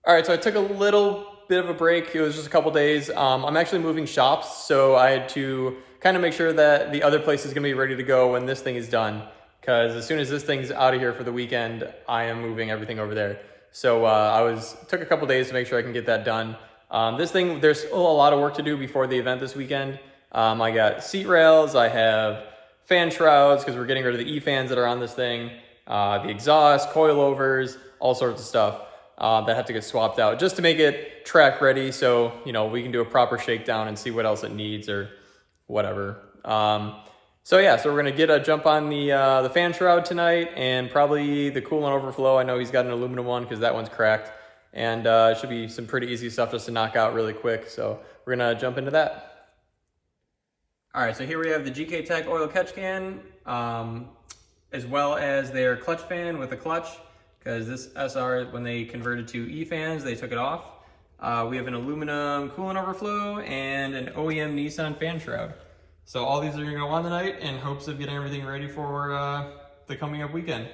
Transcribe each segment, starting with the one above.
All right, so I took a little bit of a break. It was just a couple days. I'm actually moving shops, so I had to kind of make sure that the other place is gonna be ready to go when this thing is done. Because as soon as this thing's out of here for the weekend, I am moving everything over there. So took a couple days to make sure I can get that done. This thing, there's still a lot of work to do before the event this weekend. I got seat rails, I have fan shrouds, because we're getting rid of the E-fans that are on this thing, the exhaust, coilovers, all sorts of stuff that have to get swapped out just to make it track ready, so we can do a proper shakedown and see what else it needs or whatever. So we're gonna get a jump on the fan shroud tonight, and probably the coolant overflow. I know he's got an aluminum one because that one's cracked, and it should be some pretty easy stuff just to knock out really quick. So we're gonna jump into that. All right, so here we have the GK Tech oil catch can, as well as their clutch fan with a clutch, because this SR, when they converted to E-fans, they took it off. We have an aluminum coolant overflow and an OEM Nissan fan shroud. So all these are gonna go on tonight in hopes of getting everything ready for the coming up weekend.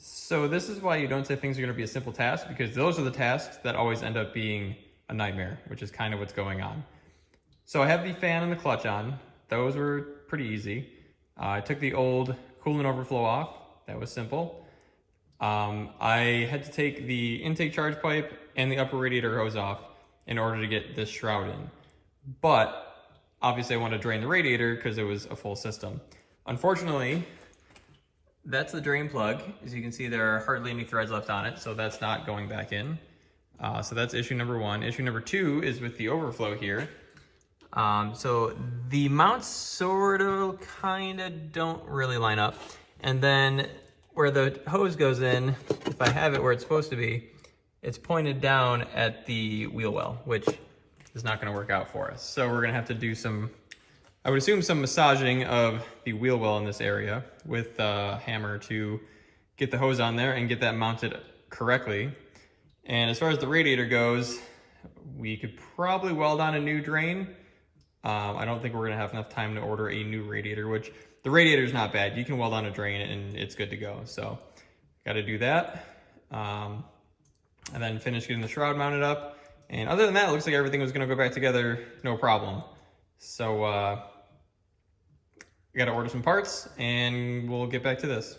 So this is why you don't say things are going to be a simple task, because those are the tasks that always end up being a nightmare, which is kind of what's going on. So I have the fan and the clutch on. Those were pretty easy. I took the old coolant overflow off. That was simple. I had to take the intake charge pipe and the upper radiator hose off in order to get this shroud in. But obviously I wanted to drain the radiator because it was a full system. Unfortunately, that's the drain plug. As you can see, there are hardly any threads left on it, so that's not going back in. So that's issue number one. Issue number two is with the overflow here. So the mounts sort of kind of don't really line up. And then where the hose goes in, if I have it where it's supposed to be, it's pointed down at the wheel well, which is not going to work out for us. So we're going to have to do some, I would assume, some massaging of the wheel well in this area with a hammer to get the hose on there and get that mounted correctly. And as far as the radiator goes, we could probably weld on a new drain. I don't think we're gonna have enough time to order a new radiator, which the radiator is not bad. You can weld on a drain and it's good to go. So got to do that. And then finish getting the shroud mounted up. And other than that, it looks like everything was gonna go back together, no problem. So we got to order some parts and we'll get back to this.